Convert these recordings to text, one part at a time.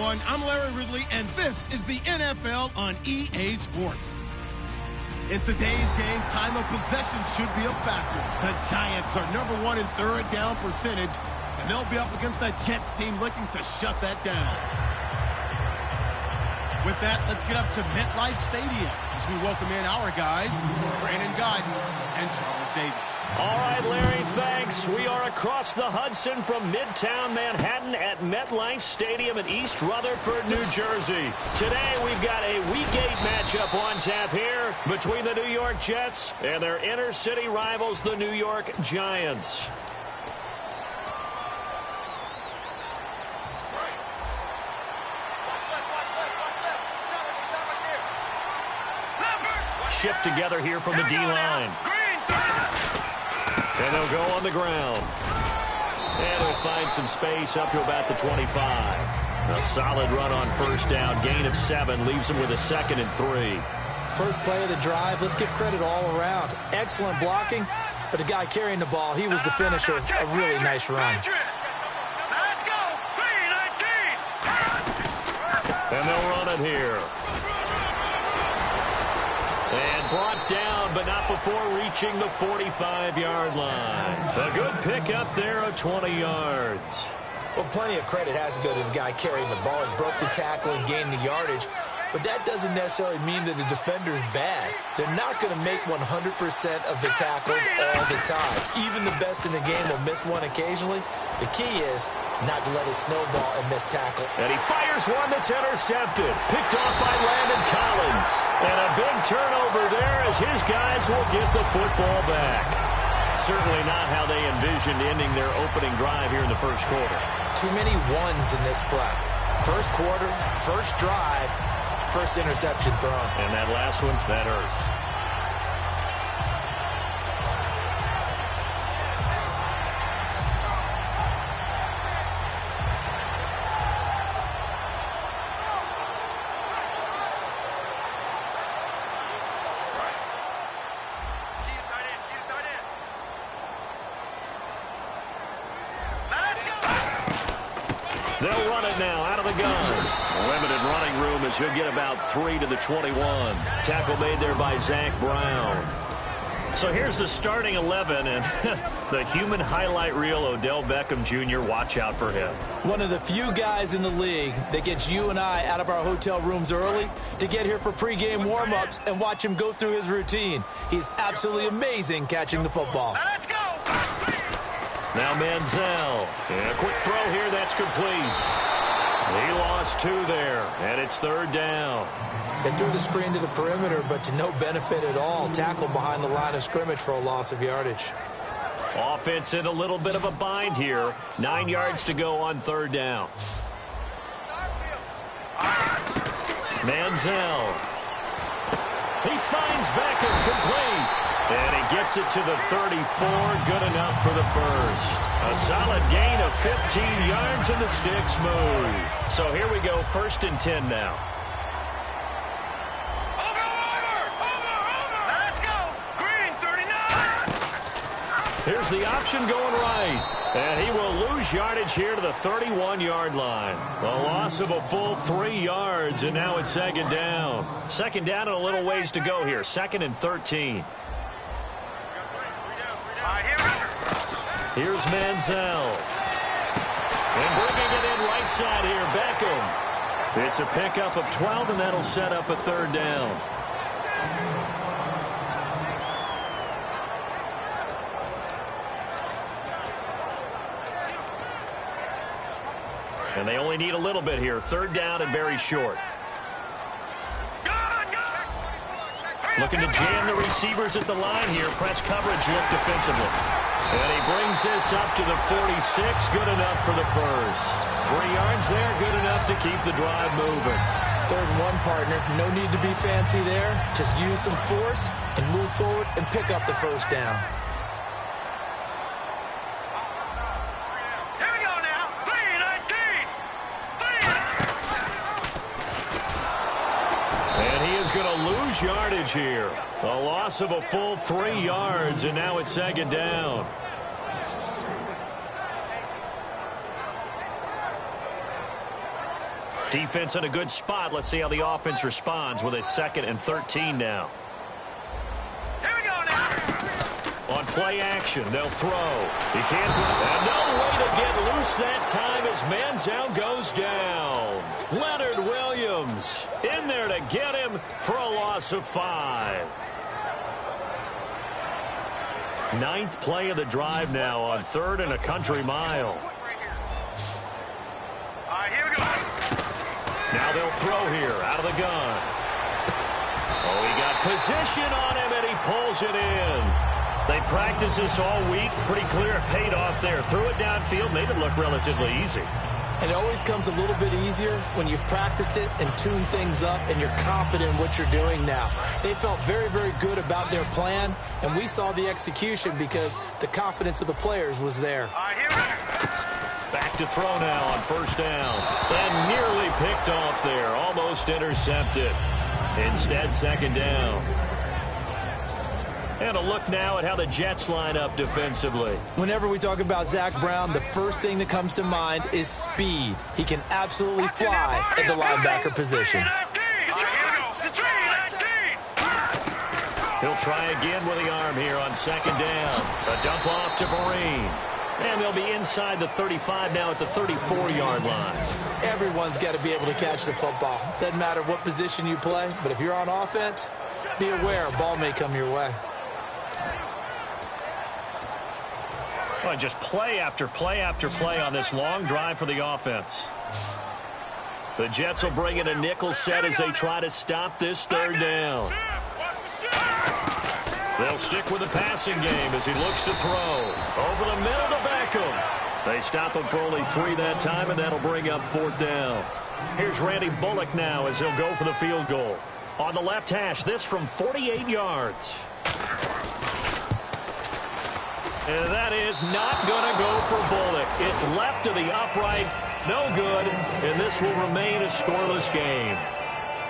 everyone. I'm Larry Ridley, and this is the NFL on EA Sports. In today's game, time of possession should be a factor. The Giants are #1 in third down percentage, and they'll be up against that Jets team looking to shut that down. With that, let's get up to MetLife Stadium as we welcome in our guys, Brandon Guyton and Charles Davis. All right, Larry, thanks. We are across the Hudson from Midtown Manhattan at MetLife Stadium in East Rutherford, New Jersey. Today, we've got a Week 8 matchup on tap here between the New York Jets and their inner-city rivals, the New York Giants. Shift together here from the D-line. And they'll go on the ground. And they'll find some space up to about the 25. A solid run on first down. Gain of 7 leaves them with a 2nd and 3. First play of the drive. Let's give credit all around. Excellent blocking. But the guy carrying the ball, he was the finisher. A really nice run. Let's go. 3-19. And they'll run it here. And brought down, but not before reaching the 45-yard line. A good pickup there of 20 yards. Well, plenty of credit has to go to the guy carrying the ball. He broke the tackle and gained the yardage. But that doesn't necessarily mean that the defender's bad. They're not going to make 100% of the tackles all the time. Even the best in the game will miss one occasionally. The key is not to let it snowball and miss tackle. And he fires one that's intercepted. Picked off by Landon Collins. And a big turnover there as his guys will get the football back. Certainly not how they envisioned ending their opening drive here in the first quarter. Too many ones in this play. First quarter, first drive, first interception thrown. And that last one, that hurts. They'll run it now out of the gun. Limited running room as he'll get about 3 to the 21. Tackle made there by Zach Brown. So here's the starting 11, and the human highlight reel, Odell Beckham Jr., watch out for him. One of the few guys in the league that gets you and I out of our hotel rooms early to get here for pregame warm-ups and watch him go through his routine. He's absolutely amazing catching the football. Let's go! Now Manziel. And a quick throw here, that's complete. He lost 2 there, and it's 3rd down. They threw the screen to the perimeter, but to no benefit at all. Tackled behind the line of scrimmage for a loss of yardage. Offense in a little bit of a bind here. 9 yards to go on 3rd down. Manziel. He finds Beckham complete. And he gets it to the 34. Good enough for the first. A solid gain of 15 yards, and the sticks move. So here we go, 1st and 10 now. Let's go. Green, 39. Here's the option going right. And he will lose yardage here to the 31-yard line. A loss of a full 3 yards, and now it's 2nd down. 2nd down and a little ways to go here. 2nd and 13. Here's Manziel. And bringing it in right side here, Beckham. It's a pickup of 12, and that'll set up a 3rd down. And they only need a little bit here. 3rd down and very short. Looking to jam the receivers at the line here. Press coverage look defensively. And he brings this up to the 46. Good enough for the first. 3 yards there. Good enough to keep the drive moving. 3rd and 1, partner. No need to be fancy there. Just use some force and move forward and pick up the first down. Here we go now. 3-19. And he is going to lose yardage here. A loss of a full 3 yards, and now it's 2nd down. Defense in a good spot. Let's see how the offense responds with a 2nd and 13 now. Here we go now. On play action, they'll throw. He can't. And no way to get loose that time as Manziel goes down. Leonard Williams in there to get him for a loss of 5. 9th play of the drive now on 3rd and a country mile. All right, here we go. Now they'll throw here out of the gun. Oh, he got position on him, and he pulls it in. They practiced this all week. Pretty clear it paid off there. Threw it downfield, made it look relatively easy. And it always comes a little bit easier when you've practiced it and tuned things up and you're confident in what you're doing now. They felt very, very good about their plan, and we saw the execution because the confidence of the players was there. All right, here we go. Back to throw now on 1st down. And nearly picked off there. Almost intercepted. Instead, 2nd down. And a look now at how the Jets line up defensively. Whenever we talk about Zach Brown, the first thing that comes to mind is speed. He can absolutely fly at the linebacker position. He'll try again with the arm here on 2nd down. A dump off to Vereen. And they'll be inside the 35 now at the 34-yard line. Everyone's got to be able to catch the football. Doesn't matter what position you play, but if you're on offense, be aware a ball may come your way. Well, just play after play after play on this long drive for the offense. The Jets will bring in a nickel set as they try to stop this 3rd down. They'll stick with the passing game as he looks to throw. Over the middle to Beckham. They stop him for only 3 that time, and that'll bring up 4th down. Here's Randy Bullock now as he'll go for the field goal. On the left hash, this from 48 yards. And that is not going to go for Bullock. It's left to the upright. No good. And this will remain a scoreless game.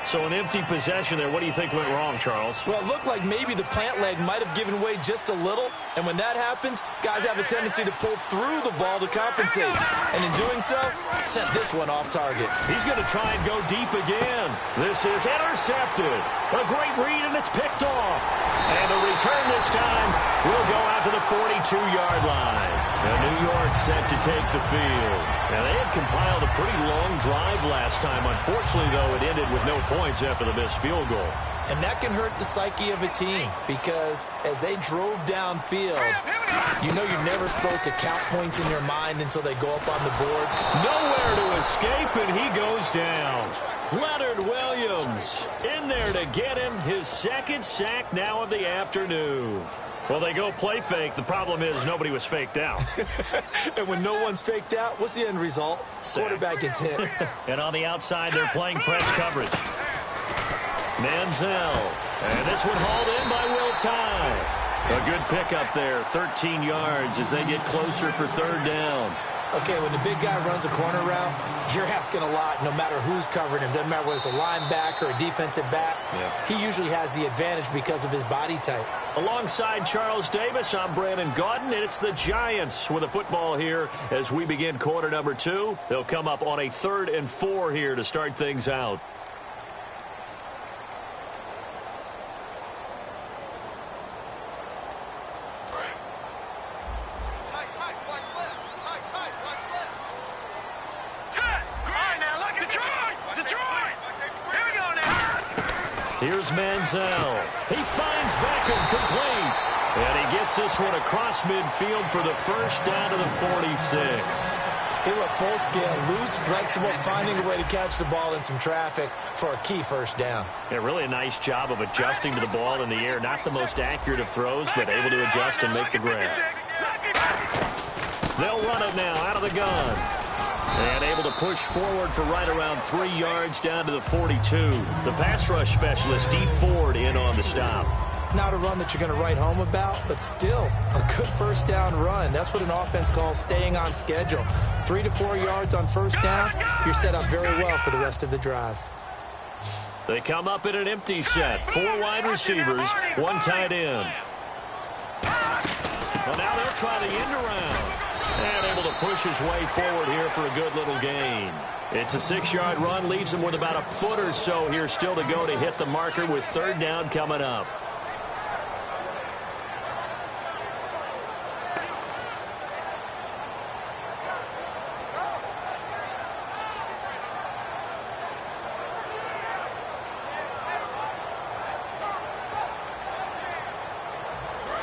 So an empty possession there. What do you think went wrong, Charles? Well, it looked like maybe the plant leg might have given way just a little. And when that happens, guys have a tendency to pull through the ball to compensate. And in doing so, sent this one off target. He's going to try and go deep again. This is intercepted. A great read, and it's picked off. And the return this time will go out to the 42-yard line. And New York set to take the field. Now, they had compiled a pretty long drive last time. Unfortunately, though, it ended with no points after the missed field goal. And that can hurt the psyche of a team because as they drove downfield, you know you're never supposed to count points in your mind until they go up on the board. Nowhere to escape, and he goes down. Leonard Williams in there to get him his 2nd sack now of the afternoon. Well, they go play fake. The problem is nobody was faked out. And when no one's faked out, what's the end result? Quarterback gets hit. And on the outside, they're playing press coverage. Manziel. And this one hauled in by Will Tye. A good pickup there, 13 yards as they get closer for 3rd down. Okay, when the big guy runs a corner route, you're asking a lot no matter who's covering him. Doesn't matter whether it's a linebacker or a defensive back. Yeah. He usually has the advantage because of his body type. Alongside Charles Davis, I'm Brandon Gaudin, and it's the Giants with the football here as we begin quarter number 2. They'll come up on a 3rd and 4 here to start things out. Here's Manziel. He finds Beckham complete. And he gets this one across midfield for the 1st down to the 46. They were full scale, loose, flexible, finding a way to catch the ball in some traffic for a key 1st down. Yeah, really a nice job of adjusting to the ball in the air. Not the most accurate of throws, but able to adjust and make the grab. They'll run it now out of the gun. And able to push forward for right around 3 yards down to the 42. The pass rush specialist, D. Ford, in on the stop. Not a run that you're going to write home about, but still a good 1st down run. That's what an offense calls staying on schedule. 3 to 4 yards on 1st down, you're set up very well for the rest of the drive. They come up in an empty set. 4 wide receivers, 1 tight end. Well, now they'll try the end around. And able to push his way forward here for a good little gain. It's a 6-yard run, leaves them with about a foot or so here still to go to hit the marker with 3rd down coming up.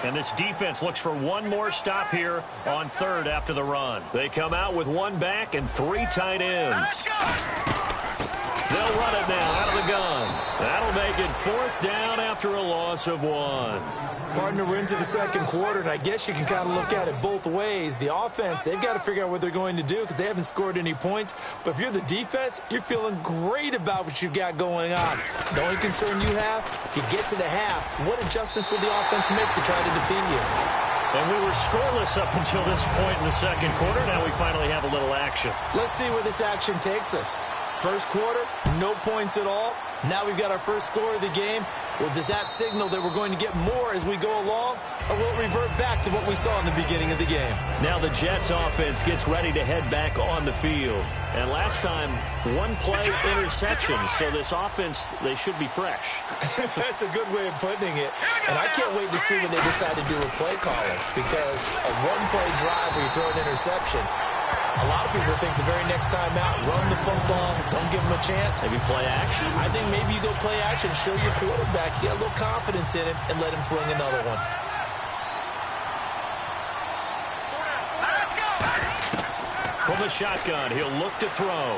And this defense looks for one more stop here on 3rd after the run. They come out with 1 back and 3 tight ends. They'll run it now out of the gun. That'll make it 4th down after a loss of 1. Partner, we're into the 2nd quarter, and I guess you can kind of look at it both ways. The offense, they've got to figure out what they're going to do because they haven't scored any points. But if you're the defense, you're feeling great about what you've got going on. The only concern you have, if you get to the half, what adjustments will the offense make to try to defeat you? And we were scoreless up until this point in the 2nd quarter. Now we finally have a little action. Let's see where this action takes us. 1st quarter, no points at all. Now we've got our first score of the game. Well, does that signal that we're going to get more as we go along, or will it revert back to what we saw in the beginning of the game? Now the Jets offense gets ready to head back on the field. And last time, 1 play interception, so this offense, they should be fresh. That's a good way of putting it. And I can't wait to see what they decide to do with play calling, because a 1-play drive where you throw an interception, a lot of people think the very next time out, run the football, don't give them a chance. Maybe play action? I think maybe you go play action, show your quarterback, get a little confidence in him, and let him fling another one. From the shotgun, he'll look to throw.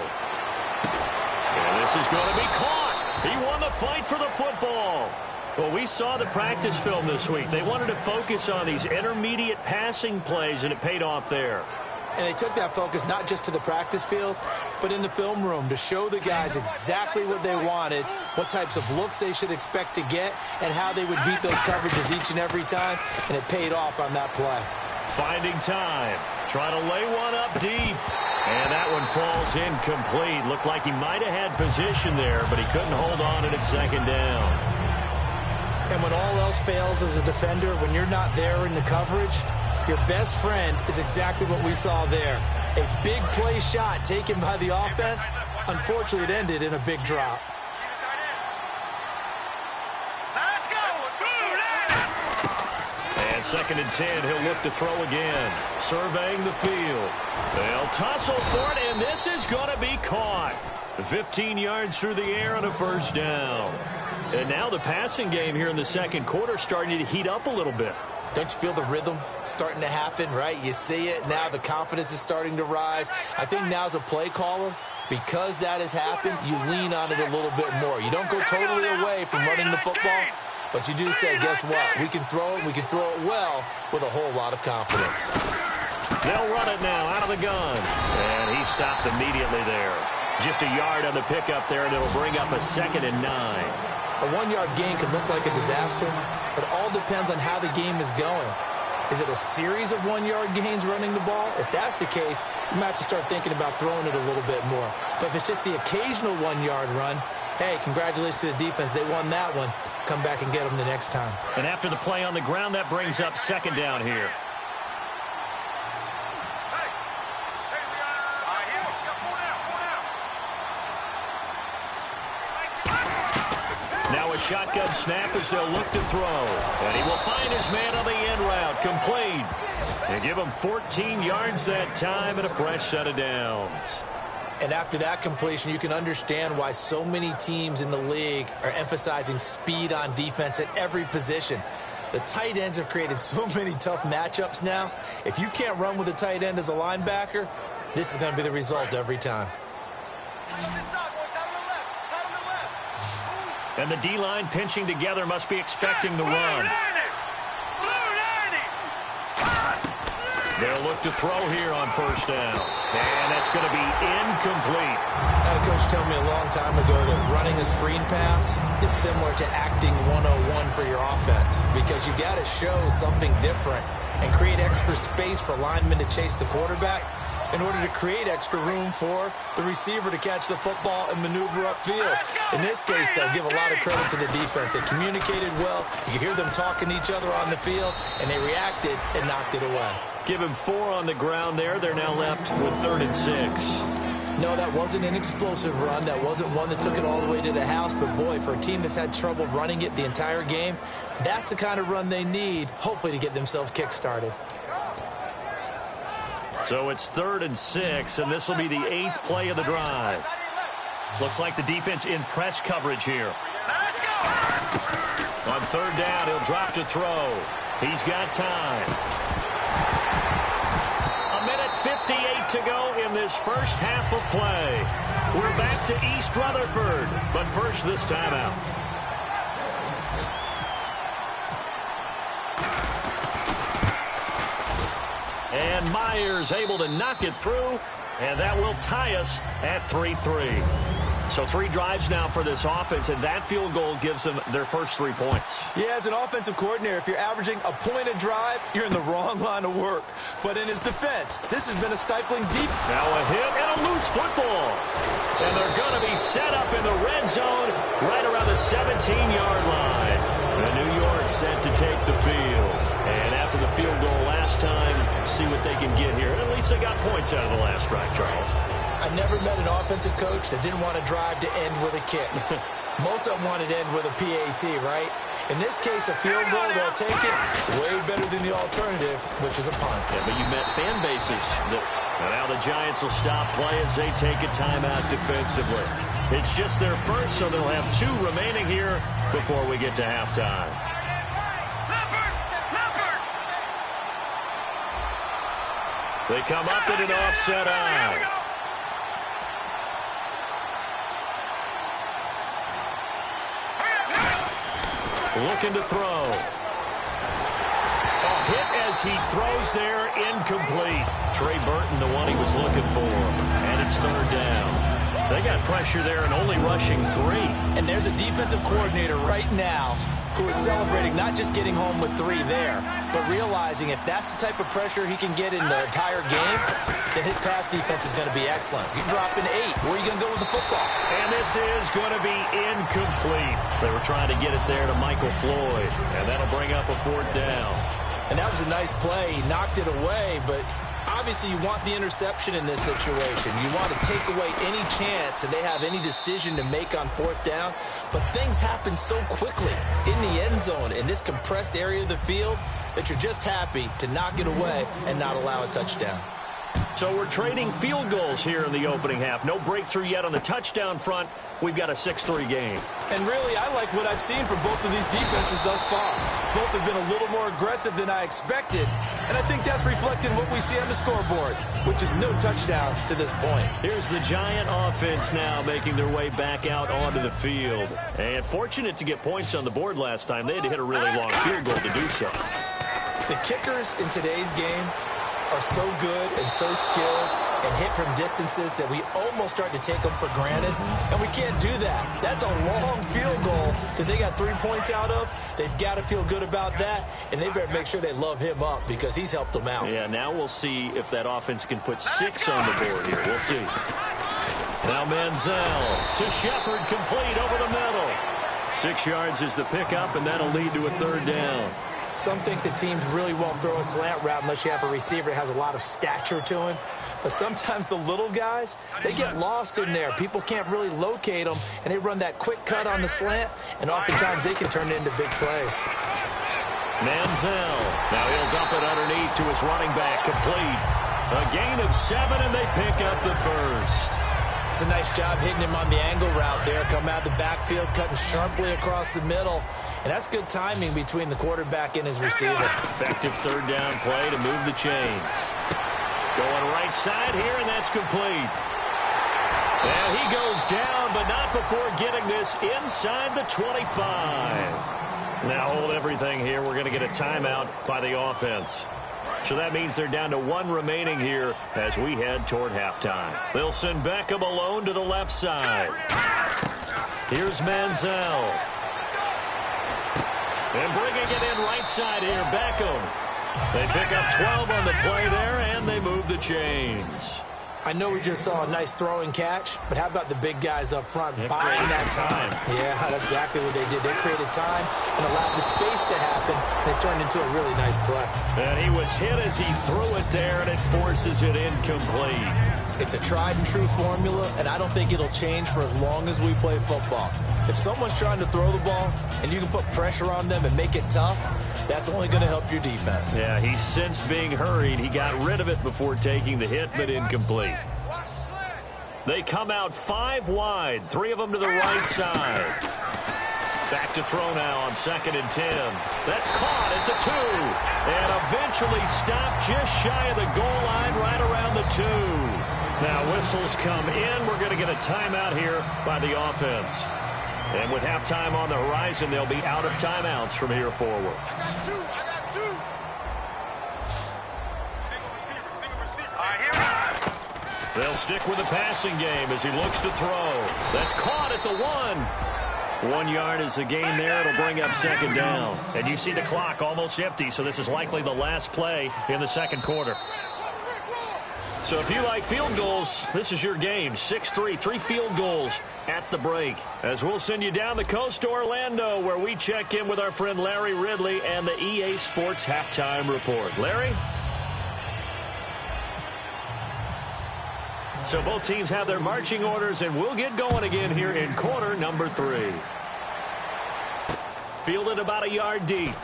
And this is going to be caught. He won the fight for the football. Well, we saw the practice film this week. They wanted to focus on these intermediate passing plays, and it paid off there. And they took that focus not just to the practice field, but in the film room to show the guys exactly what they wanted, what types of looks they should expect to get, and how they would beat those coverages each and every time, and it paid off on that play. Finding time, trying to lay one up deep, and that one falls incomplete. Looked like he might have had position there, but he couldn't hold on at 2nd down. And when all else fails as a defender, when you're not there in the coverage, your best friend is exactly what we saw there. A big play shot taken by the offense. Unfortunately, it ended in a big drop. Let's go. And 2nd and 10, he'll look to throw again. Surveying the field. They'll tussle for it, and this is going to be caught. 15 yards through the air on a 1st down. And now the passing game here in the 2nd quarter starting to heat up a little bit. Don't you feel the rhythm starting to happen, right? You see it. Now the confidence is starting to rise. I think now as a play caller, because that has happened, you lean on it a little bit more. You don't go totally away from running the football, but you do say, guess what? We can throw it. We can throw it well with a whole lot of confidence. They'll run it now out of the gun. And he stopped immediately there. Just a yard on the pickup there, and it'll bring up a 2nd and 9. A 1-yard gain could look like a disaster, but it all depends on how the game is going. Is it a series of 1-yard gains running the ball? If that's the case, you might have to start thinking about throwing it a little bit more. But if it's just the occasional 1-yard run, hey, congratulations to the defense. They won that one. Come back and get them the next time. And after the play on the ground, that brings up 2nd down here. Now a shotgun snap as they'll look to throw. And he will find his man on the end route. Complete. And give him 14 yards that time and a fresh set of downs. And after that completion, you can understand why so many teams in the league are emphasizing speed on defense at every position. The tight ends have created so many tough matchups now. If you can't run with a tight end as a linebacker, this is going to be the result every time. And the D-line pinching together must be expecting the run. They'll look to throw here on 1st down. And that's going to be incomplete. I had a coach tell me a long time ago that running a screen pass is similar to acting 101 for your offense, because you got to show something different and create extra space for linemen to chase the quarterback in order to create extra room for the receiver to catch the football and maneuver upfield. In this case, they'll give a lot of credit to the defense. They communicated well. You hear them talking to each other on the field, and they reacted and knocked it away. Give him 4 on the ground there. They're now left with 3rd and 6. No, that wasn't an explosive run. That wasn't one that took it all the way to the house. But, boy, for a team that's had trouble running it the entire game, that's the kind of run they need, hopefully, to get themselves kick-started. So it's 3rd and 6, and this will be the 8th play of the drive. Looks like the defense in press coverage here. Let's go. On 3rd down, he'll drop to throw. He's got time. 1:58 to go in this first half of play. We're back to East Rutherford, but first this timeout. And Myers able to knock it through, and that will tie us at 3-3. So 3 drives now for this offense, and that field goal gives them their first 3 points. Yeah, as an offensive coordinator, if you're averaging a point a drive, you're in the wrong line of work. But in his defense, this has been a stifling deep. Now a hit and a loose football. And they're going to be set up in the red zone right around the 17-yard line. And New York set to take the field. And after the field goal last time, see what they can get here. At least they got points out of the last drive, Charles. I never met an offensive coach that didn't want to drive to end with a kick. Most of them wanted to end with a PAT, right? In this case, a field goal, they'll take it way better than the alternative, which is a punt. Yeah, but you met fan bases. And now the Giants will stop play as they take a timeout defensively. It's just their first, so they'll have 2 remaining here before we get to halftime. They come up in an offset eye. Looking to throw. A hit as he throws there, incomplete. Trey Burton, the one he was looking for. And it's 3rd down. They got pressure there and only rushing 3. And there's a defensive coordinator right now who is celebrating not just getting home with 3 there, but realizing if that's the type of pressure he can get in the entire game, then his pass defense is going to be excellent. You drop an 8. Where are you going to go with the football? And this is going to be incomplete. They were trying to get it there to Michael Floyd, and that'll bring up a 4th down. And that was a nice play. He knocked it away, but obviously you want the interception in this situation. You want to take away any chance and they have any decision to make on 4th down. But things happen so quickly in the end zone in this compressed area of the field that you're just happy to knock it away and not allow a touchdown. So we're trading field goals here in the opening half. No breakthrough yet on the touchdown front. We've got a 6-3 game. And really, I like what I've seen from both of these defenses thus far. Both have been a little more aggressive than I expected. And I think that's reflected in what we see on the scoreboard, which is no touchdowns to this point. Here's the Giant offense now making their way back out onto the field. And fortunate to get points on the board last time. They had to hit a really long field goal to do so. The kickers in today's game are so good and so skilled and hit from distances that we almost start to take them for granted. And we can't do that. That's a long field goal that they got 3 points out of. They've got to feel good about that, and they better make sure they love him up because he's helped them out. Yeah, now we'll see if that offense can put 6 on the board here. We'll see. Now Manziel to Shepard, complete over the middle. 6 yards is the pickup, and that'll lead to a 3rd down. Some think the teams really won't throw a slant route unless you have a receiver that has a lot of stature to him. But sometimes the little guys, they get lost in there. People can't really locate them, and they run that quick cut on the slant, and oftentimes they can turn it into big plays. Manziel. Now he'll dump it underneath to his running back, complete. A gain of 7, and they pick up the first. It's a nice job hitting him on the angle route there. Come out the backfield, cutting sharply across the middle. And that's good timing between the quarterback and his receiver. Effective 3rd down play to move the chains. Going right side here, and that's complete. Now he goes down, but not before getting this inside the 25. Now hold everything here. We're going to get a timeout by the offense. So that means they're down to 1 remaining here as we head toward halftime. They'll send Beckham alone to the left side. Here's Manziel. And bringing it in right side here, Beckham. They pick up 12 on the play there, and they move the chains. I know we just saw a nice throwing catch, but how about the big guys up front buying that time? Yeah, that's exactly what they did. They created time and allowed the space to happen, and it turned into a really nice play. And he was hit as he threw it there, and it forces it incomplete. It's a tried-and-true formula, and I don't think it'll change for as long as we play football. If someone's trying to throw the ball and you can put pressure on them and make it tough, that's only going to help your defense. Yeah, he's sensed being hurried. He got rid of it before taking the hit, but incomplete. They come out 5 wide, 3 of them to the right side. Back to throw now on 2nd and 10. That's caught at the 2. And eventually stopped just shy of the goal line right around the 2. Now whistles come in. We're going to get a timeout here by the offense. And with halftime on the horizon, they'll be out of timeouts from here forward. I got two. Single receiver. All right, here we go. They'll stick with the passing game as he looks to throw. That's caught at the 1. 1 yard is the gain there. It'll bring up 2nd down. And you see the clock almost empty, so this is likely the last play in the 2nd quarter. So if you like field goals, this is your game. 6-3, 3 field goals at the break. As we'll send you down the coast to Orlando, where we check in with our friend Larry Ridley and the EA Sports Halftime Report. Larry? So both teams have their marching orders, and we'll get going again here in quarter number 3. Fielded about a yard deep.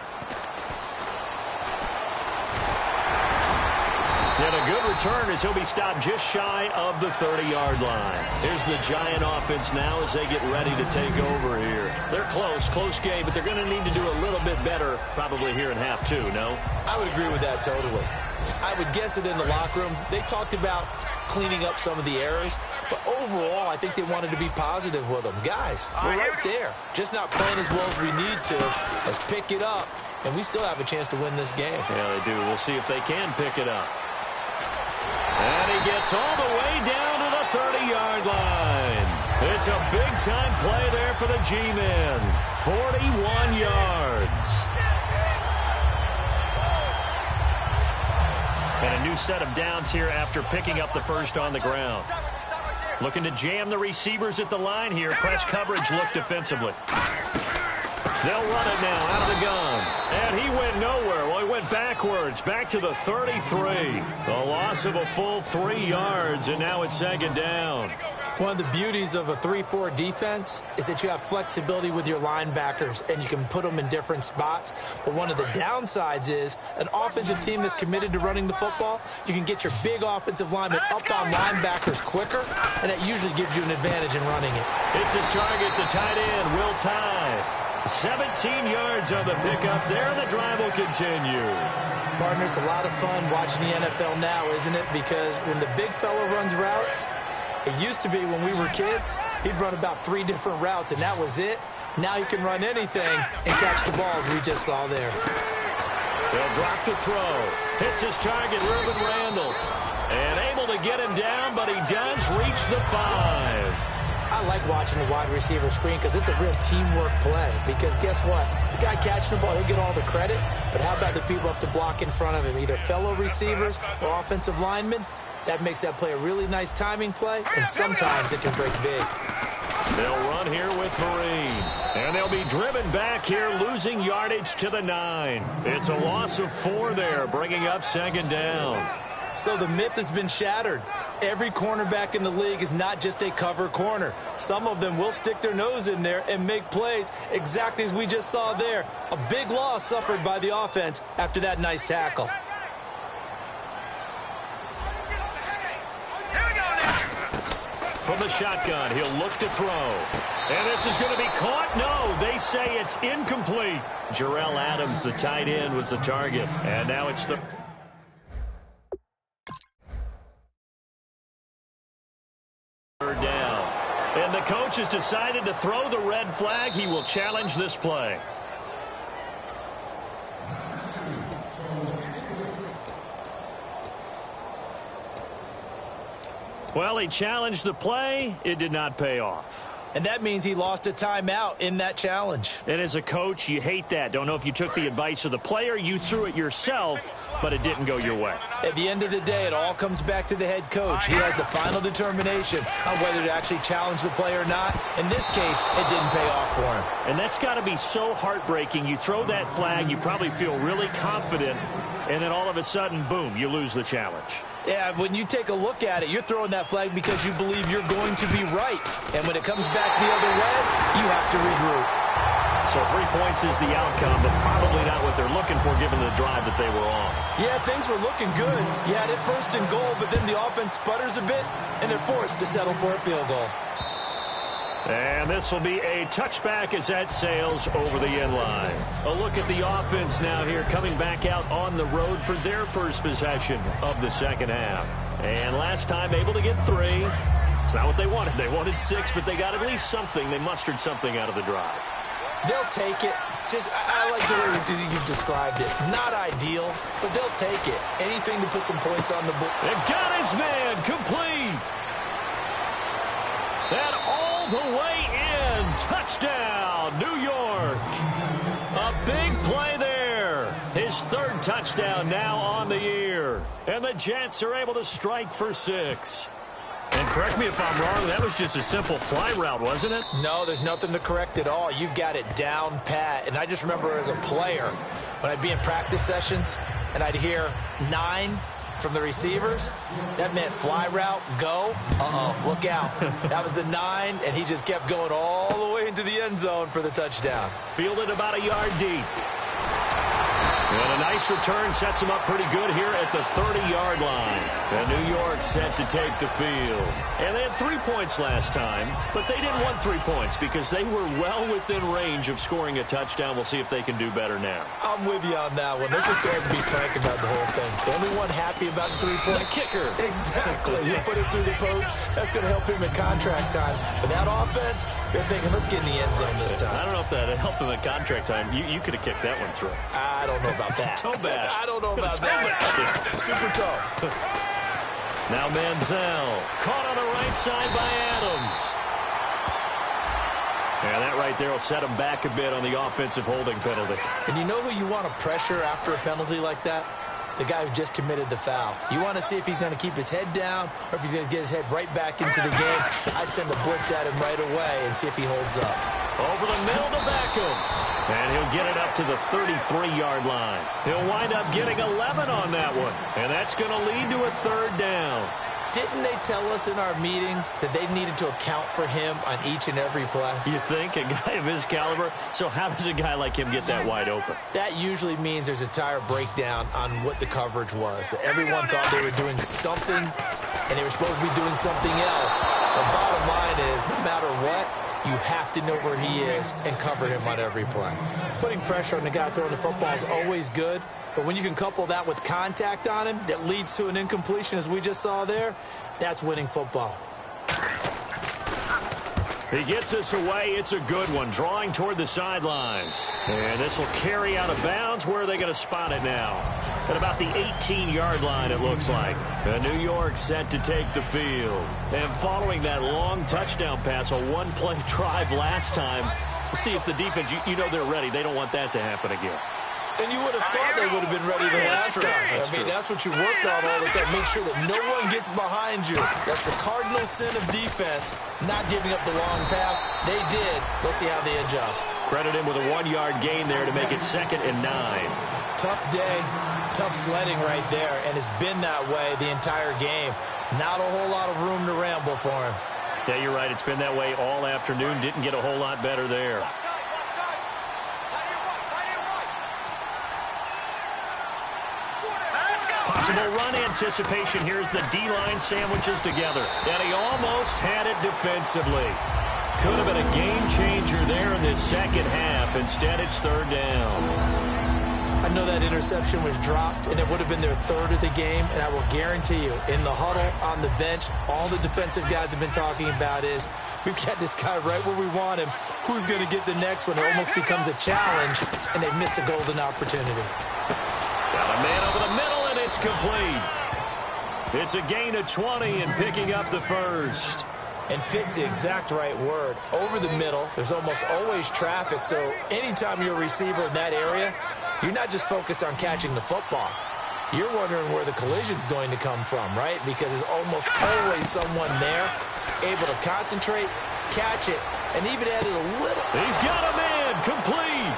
And a good return as he'll be stopped just shy of the 30-yard line. Here's the Giant offense now as they get ready to take over here. They're close game, but they're going to need to do a little bit better probably here in half 2, no? I would agree with that totally. I would guess it in the locker room. They talked about cleaning up some of the errors, but overall, I think they wanted to be positive with them. Guys, we're right there. Just not playing as well as we need to. Let's pick it up, and we still have a chance to win this game. Yeah, they do. We'll see if they can pick it up. And he gets all the way down to the 30-yard line. It's a big-time play there for the G-men. 41 yards. And a new set of downs here after picking up the first on the ground. Looking to jam the receivers at the line here. Press coverage look defensively. They'll run it now out of the gun. And he went nowhere. Well, he went backwards, back to the 33. A loss of a full 3 yards, and now it's 2nd down. One of the beauties of a 3-4 defense is that you have flexibility with your linebackers, and you can put them in different spots. But one of the downsides is an offensive team that's committed to running the football, you can get your big offensive linemen up on linebackers quicker, and that usually gives you an advantage in running it. It's his target, the tight end, Will Tye. 17 yards on the pickup there, and the drive will continue. Partner, it's a lot of fun watching the NFL now, isn't it? Because when the big fella runs routes, it used to be when we were kids, he'd run about 3 different routes, and that was it. Now he can run anything and catch the balls we just saw there. They'll drop to throw. Hits his target, Reuben Randall. And able to get him down, but he does reach the 5. I like watching the wide receiver screen because it's a real teamwork play. Because guess what? The guy catching the ball, he'll get all the credit. But how about the people up to block in front of him? Either fellow receivers or offensive linemen. That makes that play a really nice timing play, and sometimes it can break big. They'll run here with Marine. And they'll be driven back here, losing yardage to the 9. It's a loss of 4 there, bringing up 2nd down. So the myth has been shattered. Every cornerback in the league is not just a cover corner. Some of them will stick their nose in there and make plays exactly as we just saw there. A big loss suffered by the offense after that nice tackle. From the shotgun, he'll look to throw. And this is going to be caught. No, they say it's incomplete. Jarrell Adams, the tight end, was the target. And now it's the... down. And the coach has decided to throw the red flag. He will challenge this play. Well, he challenged the play. It did not pay off. And that means he lost a timeout in that challenge. And as a coach, you hate that. Don't know if you took the advice of the player, you threw it yourself, but it didn't go your way. At the end of the day, it all comes back to the head coach. He has the final determination on whether to actually challenge the play or not. In this case, it didn't pay off for him. And that's got to be so heartbreaking. You throw that flag, you probably feel really confident, and then all of a sudden, boom, you lose the challenge. Yeah, when you take a look at it, you're throwing that flag because you believe you're going to be right. And when it comes back the other way, you have to regroup. So 3 points is the outcome, but probably not what they're looking for given the drive that they were on. Yeah, things were looking good. You had it 1st and goal, but then the offense sputters a bit, and they're forced to settle for a field goal. And this will be a touchback as that sails over the end line. A look at the offense now here coming back out on the road for their first possession of the second half. And last time able to get 3. It's not what they wanted. They wanted 6, but they got at least something. They mustered something out of the drive. They'll take it. I like the way you've described it. Not ideal, but they'll take it. Anything to put some points on the board. And got his man complete. And all the way in. Touchdown, New York. A big play there. His 3rd touchdown now on the year. And the Jets are able to strike for 6. And correct me if I'm wrong, that was just a simple fly route, wasn't it? No, there's nothing to correct at all. You've got it down pat. And I just remember as a player, when I'd be in practice sessions and I'd hear 9 from the receivers, that meant fly route, go. Look out. That was the 9, and he just kept going all the way into the end zone for the touchdown. Fielded about a yard deep. And a nice return sets him up pretty good here at the 30-yard line. And New York set to take the field. And they had 3 points last time, but they didn't want 3 points because they were well within range of scoring a touchdown. We'll see if they can do better now. I'm with you on that one. Let's just go ahead and be frank about the whole thing. The only one happy about the 3-point? The kicker. Exactly. You put it through the post. That's going to help him in contract time. But that offense, they're thinking, let's get in the end zone this time. I don't know if that helped him at contract time. You could have kicked that one through. I don't know about that. Toe bash. I don't know about that. Super toe. Now Manziel caught on the right side by Adams. And that right there will set him back a bit on the offensive holding penalty. And you know who you want to pressure after a penalty like that? The guy who just committed the foul. You want to see if he's going to keep his head down or if he's going to get his head right back into the game. I'd send a blitz at him right away and see if he holds up. Over the middle to Beckham. And he'll get it up to the 33-yard line. He'll wind up getting 11 on that one. And that's going to lead to a 3rd down. Didn't they tell us in our meetings that they needed to account for him on each and every play? You think? A guy of his caliber? So how does a guy like him get that wide open? That usually means there's a entire breakdown on what the coverage was. That everyone thought they were doing something, and they were supposed to be doing something else. The bottom line is, no matter what, you have to know where he is and cover him on every play. Putting pressure on the guy throwing the football is always good, but when you can couple that with contact on him that leads to an incompletion, as we just saw there, that's winning football. He gets this away. It's a good one. Drawing toward the sidelines. And this will carry out of bounds. Where are they going to spot it now? At about the 18-yard line, it looks like. And New York set to take the field. And following that long touchdown pass, a one-play drive last time, we'll see if the defense, you know they're ready. They don't want that to happen again. And you would have thought they would have been ready the last time. That's what you worked on all the time. Make sure that no one gets behind you. That's the cardinal sin of defense, not giving up the long pass. They did. Let's see how they adjust. Credit him with a 1-yard gain there to make it 2nd and 9. Tough day, tough sledding right there, and it's been that way the entire game. Not a whole lot of room to ramble for him. Yeah, you're right. It's been that way all afternoon. Didn't get a whole lot better there. Possible run anticipation. Here's the D-line sandwiches together. And he almost had it defensively. Could have been a game changer there in this second half. Instead, it's 3rd down. I know that interception was dropped, and it would have been their 3rd of the game. And I will guarantee you, in the huddle, on the bench, all the defensive guys have been talking about is, we've got this guy right where we want him. Who's going to get the next one? It almost becomes a challenge, and they've missed a golden opportunity. Got a man over the middle, and it's complete. It's a gain of 20 and picking up the 1st. And fit's the exact right word. Over the middle, there's almost always traffic, so anytime you're a receiver in that area, you're not just focused on catching the football. You're wondering where the collision's going to come from, right? Because there's almost always someone there able to concentrate, catch it, and even add it a little. He's got a man complete.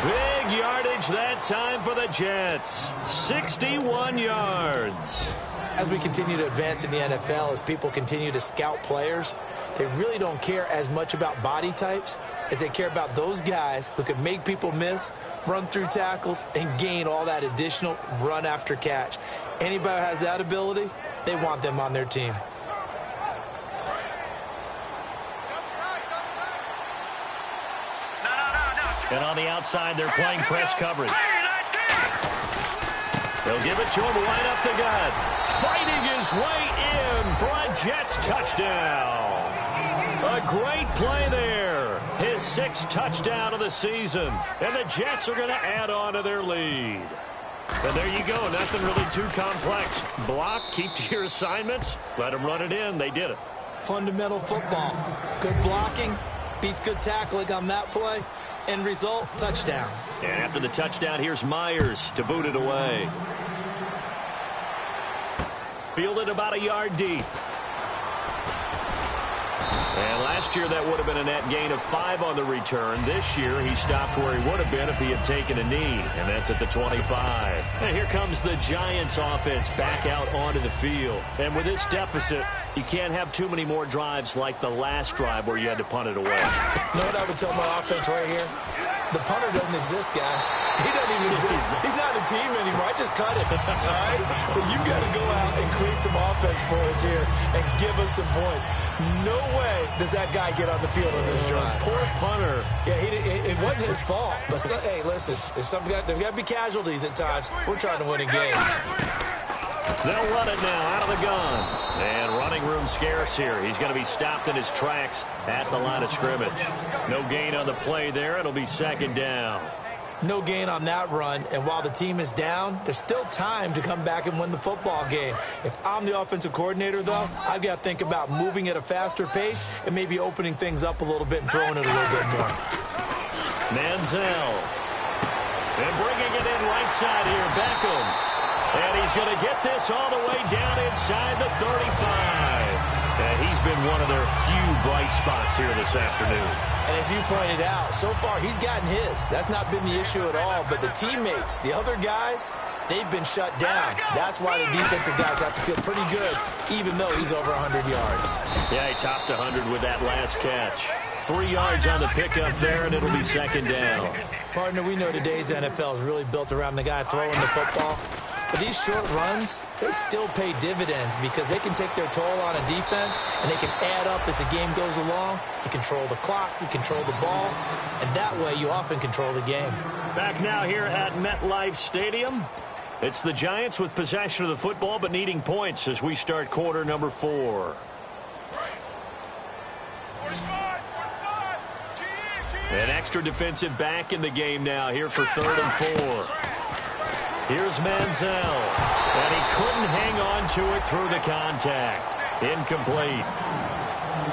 Big yardage scrimmage that time for the Jets. 61 yards. As we continue to advance in the NFL, as people continue to scout players, they really don't care as much about body types as they care about those guys who can make people miss, run through tackles, and gain all that additional run after catch. Anybody who has that ability, they want them on their team. And on the outside, they're playing press coverage. They'll give it to him right up the gut. Fighting his way in for a Jets touchdown. A great play there. His 6th touchdown of the season. And the Jets are going to add on to their lead. And there you go. Nothing really too complex. Block, keep to your assignments. Let them run it in. They did it. Fundamental football. Good blocking beats good tackling on that play. End result, touchdown. And after the touchdown, here's Myers to boot it away. Fielded about a yard deep. And last year, that would have been a net gain of 5 on the return. This year, he stopped where he would have been if he had taken a knee, and that's at the 25. And here comes the Giants offense back out onto the field. And with this deficit, you can't have too many more drives like the last drive where you had to punt it away. You know what I would tell my offense right here? The punter doesn't exist, guys. He doesn't even exist. He's not a team anymore. I just cut him. All right? So you've got to go out and create some offense for us here and give us some points. No way does that guy get on the field on this drive. Poor punter. Yeah, it wasn't his fault. But, hey, listen, there's got to be casualties at times. We're trying to win a game. They'll run it now out of the gun. And running room scarce here. He's going to be stopped in his tracks at the line of scrimmage. No gain on the play there. It'll be 2nd down. No gain on that run, and while the team is down, there's still time to come back and win the football game. If I'm the offensive coordinator, though, I've got to think about moving at a faster pace and maybe opening things up a little bit and throwing it a little bit more. Manziel. And bringing it in right side here, Beckham. And he's going to get this all the way down inside the 35. And he's been one of their few bright spots here this afternoon. And as you pointed out, so far he's gotten his. That's not been the issue at all. But the teammates, the other guys, they've been shut down. That's why the defensive guys have to feel pretty good, even though he's over 100 yards. Yeah, he topped 100 with that last catch. 3 yards on the pickup there, and it'll be 2nd down. Partner, we know today's NFL is really built around the guy throwing the football. But these short runs, they still pay dividends because they can take their toll on a defense and they can add up as the game goes along. You control the clock, you control the ball, and that way you often control the game. Back now here at MetLife Stadium. It's the Giants with possession of the football but needing points as we start quarter number 4. An extra defensive back in the game now here for 3rd and 4. Here's Manziel, and he couldn't hang on to it through the contact. Incomplete.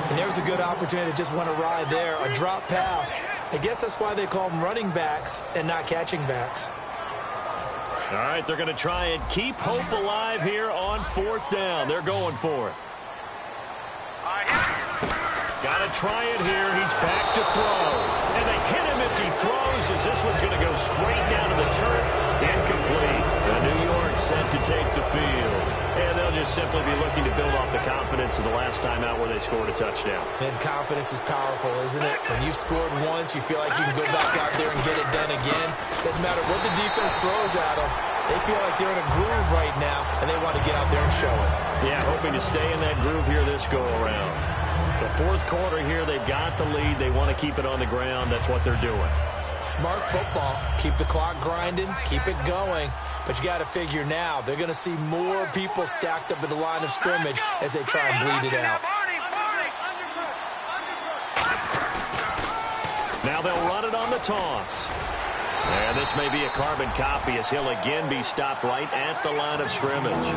And there's a good opportunity to just want to ride there, a drop pass. I guess that's why they call them running backs and not catching backs. All right, they're going to try and keep hope alive here on 4th down. They're going for it. Got to try it here. He's back to throw. And they hit him as he throws as this one's going to go straight down to the turf. Incomplete. And New York set to take the field. And they'll just simply be looking to build off the confidence of the last time out where they scored a touchdown. And confidence is powerful, isn't it? When you've scored once, you feel like you can go back out there and get it done again. Doesn't matter what the defense throws at them. They feel like they're in a groove right now, and they want to get out there and show it. Yeah, hoping to stay in that groove here this go-around. The 4th quarter here, they've got the lead. They want to keep it on the ground. That's what they're doing. Smart football. Keep the clock grinding. Keep it going. But you got to figure now, they're going to see more people stacked up at the line of scrimmage as they try and bleed it out. Now they'll run it on the toss. And this may be a carbon copy as he'll again be stopped right at the line of scrimmage.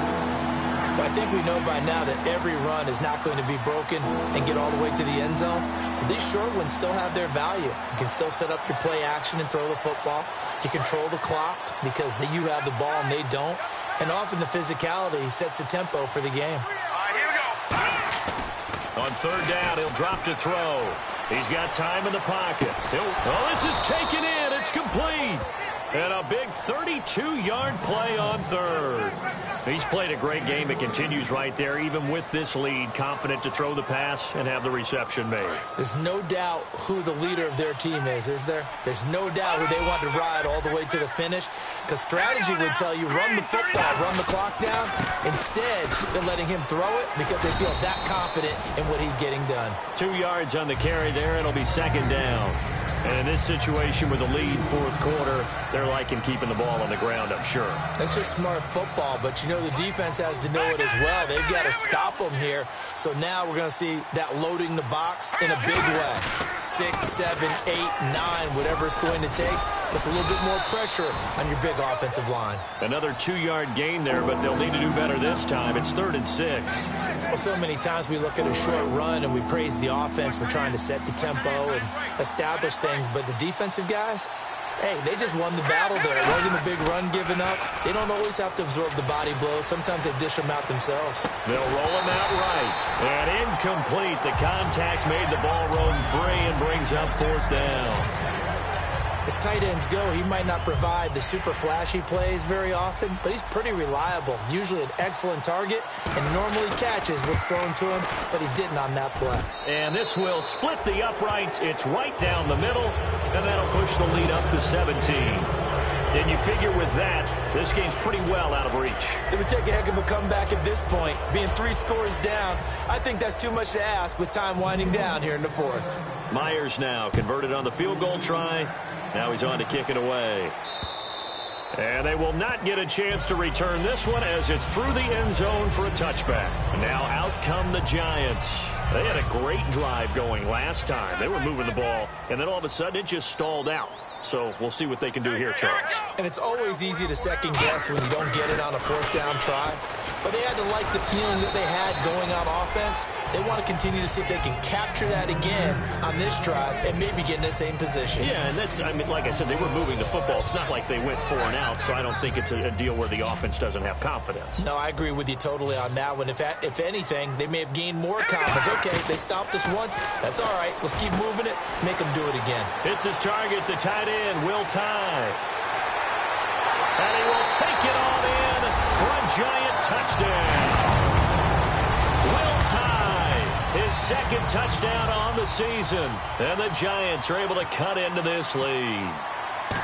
But I think we know by now that every run is not going to be broken and get all the way to the end zone. But these short ones still have their value. You can still set up your play action and throw the football. You control the clock because you have the ball and they don't. And often the physicality sets the tempo for the game. Here we go. On 3rd down, he'll drop to throw. He's got time in the pocket. Oh, this is taken in. It's complete. And a big 32-yard play on third. He's played a great game. It continues right there, even with this lead, confident to throw the pass and have the reception made. There's no doubt who the leader of their team is there? There's no doubt who they want to ride all the way to the finish, because strategy would tell you run the football, run the clock down. Instead, they're letting him throw it because they feel that confident in what he's getting done. 2 yards on the carry there. It'll be second down. And in this situation with the lead, fourth quarter, they're liking keeping the ball on the ground, I'm sure. That's just smart football, but you know the defense has to know it as well. They've got to stop them here. So now we're going to see that loading the box in a big way. 6, 7, 8, 9, whatever it's going to take. Puts a little bit more pressure on your big offensive line. Another 2-yard gain there, but they'll need to do better this time. It's 3rd and 6. Well, so many times we look at a short run and we praise the offense for trying to set the tempo and establish things, but the defensive guys, hey, they just won the battle there. It wasn't a big run given up. They don't always have to absorb the body blows. Sometimes they dish them out themselves. They'll roll him out right. And incomplete. The contact made the ball roam free and brings up 4th down. As tight ends go, he might not provide the super flashy plays very often, but he's pretty reliable. Usually an excellent target and normally catches what's thrown to him, but he didn't on that play. And this will split the uprights. It's right down the middle, and that'll push the lead up to 17. And you figure with that, this game's pretty well out of reach. It would take a heck of a comeback at this point. Being 3 scores down, I think that's too much to ask with time winding down here in the 4th. Myers now converted on the field goal try. Now he's on to kick it away. And they will not get a chance to return this one as it's through the end zone for a touchback. Now out come the Giants. They had a great drive going last time. They were moving the ball, and then all of a sudden it just stalled out. So we'll see what they can do here, Charles. And it's always easy to second guess when you don't get it on a 4th down try. But they had to like the feeling that they had going on offense. They want to continue to see if they can capture that again on this drive and maybe get in the same position. Yeah, and that's, I mean, like I said, they were moving the football. It's not like they went 4 and out, so I don't think it's a deal where the offense doesn't have confidence. No, I agree with you totally on that one. If anything, they may have gained more confidence. Okay, they stopped us once. That's all right. Let's keep moving it. Make them do it again. It's his target, the tight end, Will Tye. And he will take it all in for a Giant touchdown. Will Tye, his 2nd touchdown on the season. And the Giants are able to cut into this lead.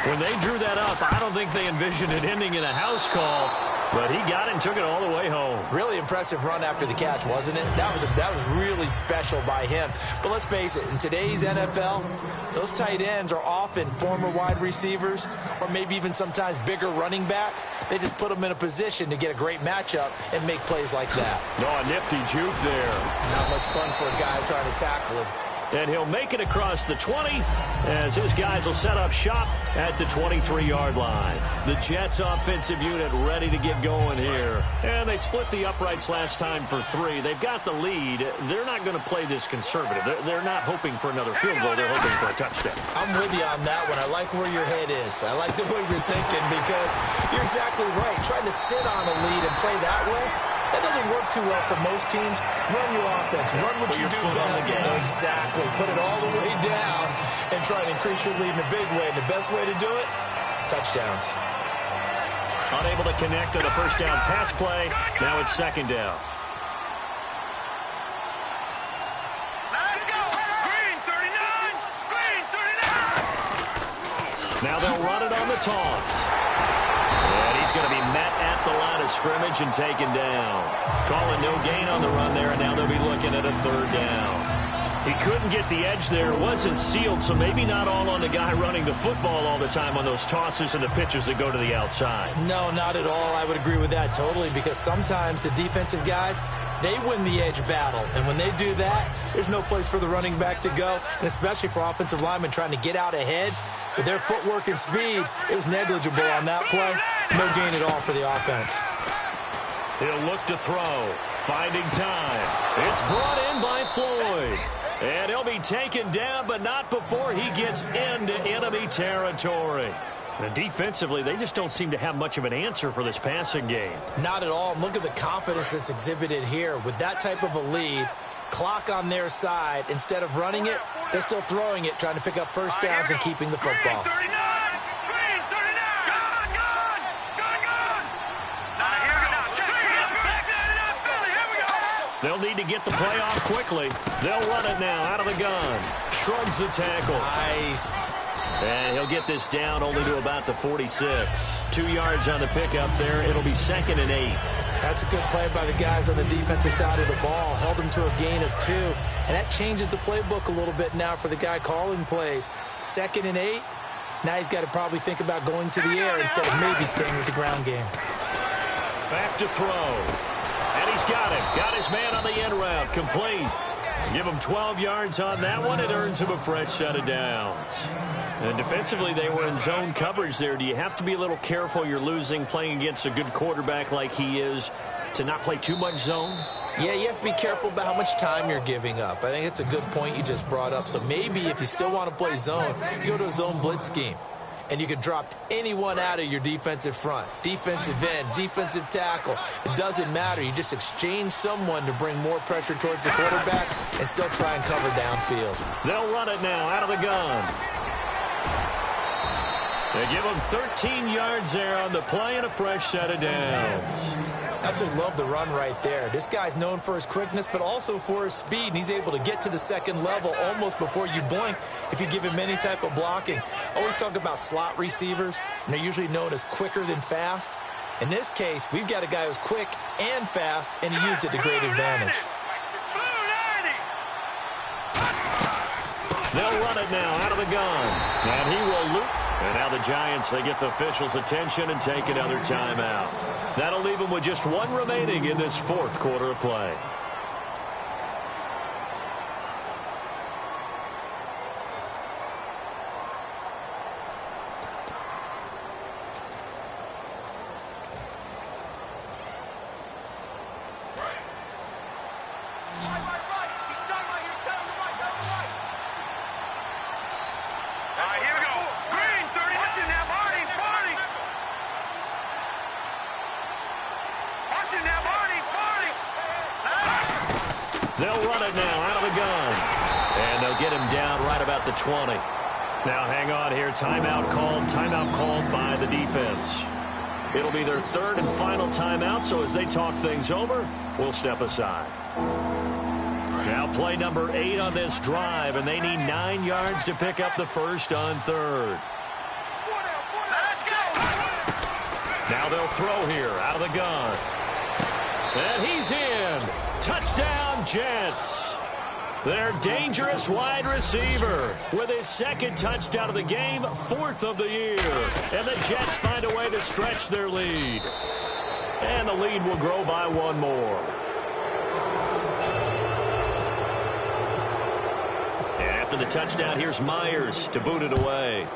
When they drew that up, I don't think they envisioned it ending in a house call. But he got it and took it all the way home. Really impressive run after the catch, wasn't it? That was really special by him. But let's face it, in today's NFL, those tight ends are often former wide receivers or maybe even sometimes bigger running backs. They just put them in a position to get a great matchup and make plays like that. Oh, a nifty juke there. Not much fun for a guy trying to tackle him. And he'll make it across the 20 as his guys will set up shop at the 23-yard line. The Jets offensive unit ready to get going here. And they split the uprights last time for 3. They've got the lead. They're not going to play this conservative. They're not hoping for another field goal. They're hoping for a touchdown. I'm with you on that one. I like where your head is. I like the way you're thinking because you're exactly right. Trying to sit on a lead and play that way, that doesn't work too well for most teams. Run your offense. Run what you do best. Exactly. Put it all the way down and try to increase your lead in a big way. And the best way to do it, touchdowns. Unable to connect on a 1st down pass play. Now it's 2nd down. Let's go. Green 39. Green 39. Now they'll run it on the toss. And he's going to be met at the line of scrimmage and taken down. Calling no gain on the run there, and now they'll be looking at a 3rd down. He couldn't get the edge there. It wasn't sealed, so maybe not all on the guy running the football all the time on those tosses and the pitches that go to the outside. No, not at all. I would agree with that totally because sometimes the defensive guys, they win the edge battle. And when they do that, there's no place for the running back to go, and especially for offensive linemen trying to get out ahead. With their footwork and speed, it was negligible on that play. No gain at all for the offense. He'll look to throw. Finding time. It's brought in by Floyd. And he'll be taken down, but not before he gets into enemy territory. And defensively, they just don't seem to have much of an answer for this passing game. Not at all. Look at the confidence that's exhibited here. With that type of a lead, clock on their side, instead of running it, they're still throwing it, trying to pick up 1st downs and keeping the football. Green 39. Green 39. They'll need to get the play off quickly. They'll run it now out of the gun. Shrugs the tackle. Nice. And he'll get this down only to about the 46. 2 yards on the pickup there. It'll be 2nd and 8. That's a good play by the guys on the defensive side of the ball. Held them to a gain of 2. And that changes the playbook a little bit now for the guy calling plays. 2nd and 8. Now he's got to probably think about going to the air instead of maybe staying with the ground game. Back to throw. And he's got it. Got his man on the end route. Complete. Give him 12 yards on that one. It earns him a fresh set of downs. And defensively, they were in zone coverage there. Do you have to be a little careful? You're losing playing against a good quarterback like he is to not play too much zone? Yeah, you have to be careful about how much time you're giving up. I think it's a good point you just brought up. So maybe if you still want to play zone, you go to a zone blitz scheme. And you can drop anyone out of your defensive front. Defensive end, defensive tackle. It doesn't matter. You just exchange someone to bring more pressure towards the quarterback and still try and cover downfield. They'll run it now out of the gun. They give him 13 yards there on the play and a fresh set of downs. Absolutely love the run right there. This guy's known for his quickness, but also for his speed, and he's able to get to the second level almost before you blink if you give him any type of blocking. Always talk about slot receivers, and they're usually known as quicker than fast. In this case, we've got a guy who's quick and fast, and he used it to great advantage. They'll run it now out of the gun, and he will loop. And now the Giants, they get the officials' attention and take another timeout. That'll leave them with just 1 remaining in this 4th quarter of play. They'll run it now out of the gun. And they'll get him down right about the 20. Now hang on here. Timeout called by the defense. It'll be their 3rd and final timeout, so as they talk things over, we'll step aside. Now play number 8 on this drive, and they need 9 yards to pick up the first on 3rd. Now they'll throw here out of the gun. And he's in. Touchdown, Jets. Their dangerous wide receiver with his 2nd touchdown of the game, 4th of the year. And the Jets find a way to stretch their lead. And the lead will grow by 1 more. And after the touchdown, here's Myers to boot it away.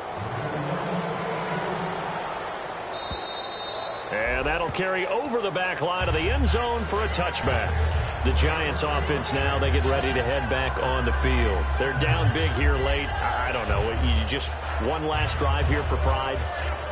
And that'll carry over the back line of the end zone for a touchback. The Giants offense now, they get ready to head back on the field. They're down big here late. I don't know. You just one last drive here for pride?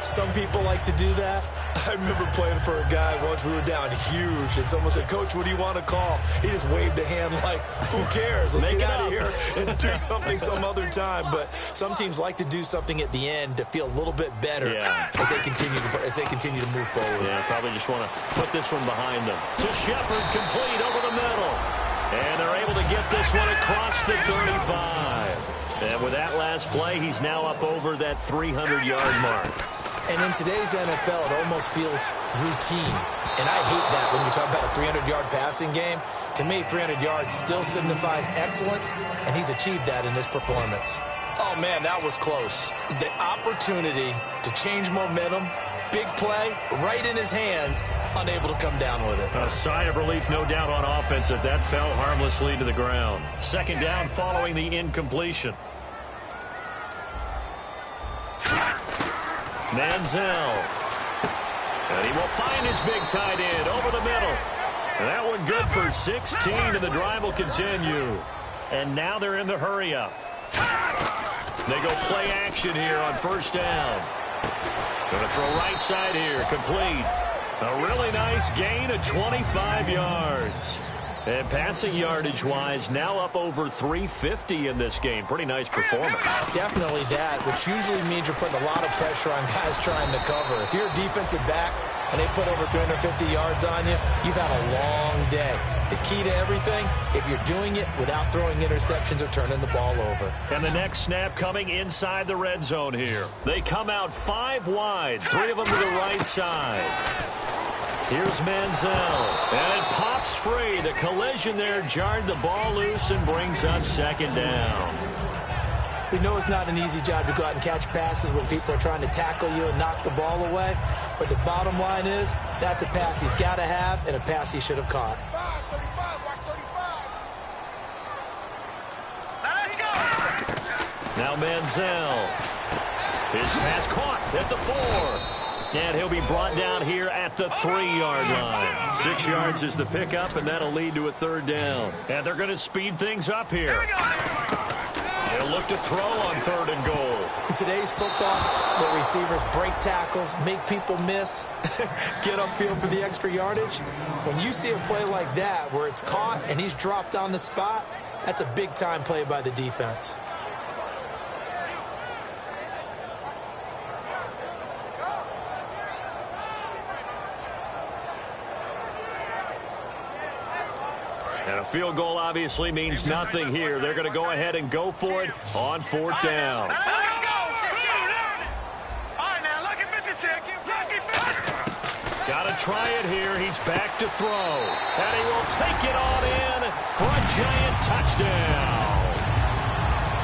Some people like to do that. I remember playing for a guy once. We were down huge, and someone said, "Coach, what do you want to call?" He just waved a hand like, "Who cares? Let's get out of here and do something some other time." But some teams like to do something at the end to feel a little bit better as they continue to move forward. Yeah, probably just want to put this one behind them. To Shepard, complete over the middle, and they're able to get this one across the 35. And with that last play, he's now up over that 300-yard mark. And in today's NFL, it almost feels routine. And I hate that when you talk about a 300-yard passing game. To me, 300 yards still signifies excellence, and he's achieved that in this performance. Oh, man, that was close. The opportunity to change momentum, big play, right in his hands, unable to come down with it. A sigh of relief, no doubt, on offense that fell harmlessly to the ground. 2nd down following the incompletion. Manziel. And he will find his big tight end over the middle. And that one good for 16, and the drive will continue. And now they're in the hurry-up. They go play action here on 1st down. Going to throw right side here, complete. A really nice gain of 25 yards. And passing yardage-wise, now up over 350 in this game. Pretty nice performance. Definitely that, which usually means you're putting a lot of pressure on guys trying to cover. If you're a defensive back, and they put over 350 yards on you, you've had a long day. The key to everything, if you're doing it without throwing interceptions or turning the ball over. And the next snap coming inside the red zone here. They come out 5 wide, 3 of them to the right side. Here's Manziel, and it pops free. The collision there jarred the ball loose and brings up 2nd down. We know it's not an easy job to go out and catch passes when people are trying to tackle you and knock the ball away. But the bottom line is, that's a pass he's got to have and a pass he should have caught. 35, watch 35. Let's go. Now Manziel. His pass caught at the 4. And he'll be brought down here at the 3-yard line. 6 yards is the pickup, and that'll lead to a 3rd down. And they're going to speed things up here. They'll look to throw on 3rd and goal. In today's football, where receivers break tackles, make people miss, get upfield for the extra yardage, when you see a play like that where it's caught and he's dropped on the spot, that's a big-time play by the defense. And a field goal obviously means nothing here. They're going to go ahead and go for it on 4th down. Let's go. All right, now, lucky 56. Lucky 56. Got to try it here. He's back to throw. And he will take it on in for a giant touchdown.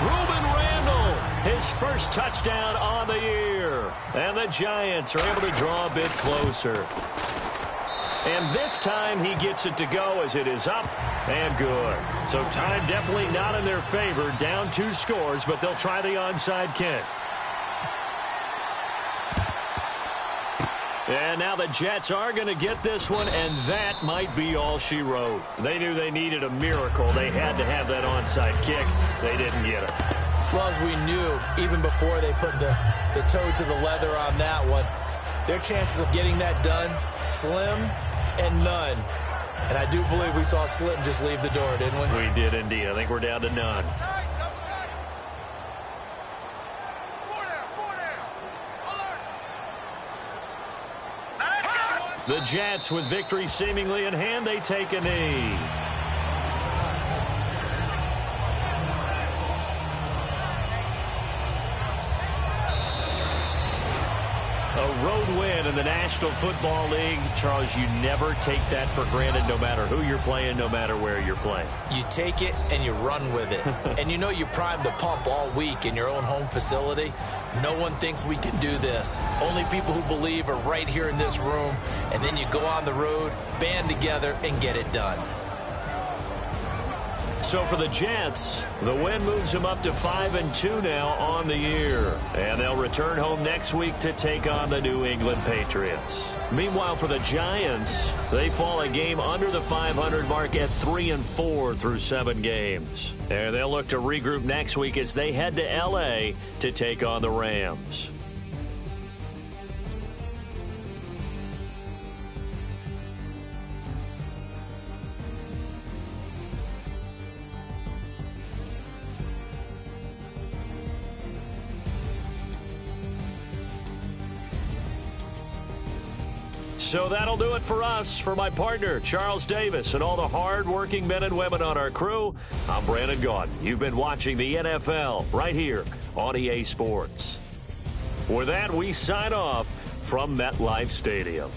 Reuben Randall, his first touchdown on the year. And the Giants are able to draw a bit closer. And this time he gets it to go as it is up and good. So time definitely not in their favor. Down 2 scores, but they'll try the onside kick. And now the Jets are going to get this one, and that might be all she wrote. They knew they needed a miracle. They had to have that onside kick. They didn't get it. Well, as we knew, even before they put the toe to the leather on that one, their chances of getting that done, slim and none. And I do believe we saw Slim just leave the door, didn't we? We did indeed. I think we're down to none. The Jets, with victory seemingly in hand, they take a knee. A road win in the National Football League. Charles, you never take that for granted, no matter who you're playing, no matter where you're playing. You take it and you run with it. And you know you primed the pump all week in your own home facility. No one thinks we can do this. Only people who believe are right here in this room. And then you go on the road, band together, and get it done. So for the Jets, the win moves them up to 5-2 now on the year. And they'll return home next week to take on the New England Patriots. Meanwhile, for the Giants, they fall a game under the 500 mark at 3-4 through 7 games. And they'll look to regroup next week as they head to L.A. to take on the Rams. So that'll do it for us. For my partner, Charles Davis, and all the hard-working men and women on our crew, I'm Brandon Gaudin. You've been watching the NFL right here on EA Sports. With that, we sign off from MetLife Stadium.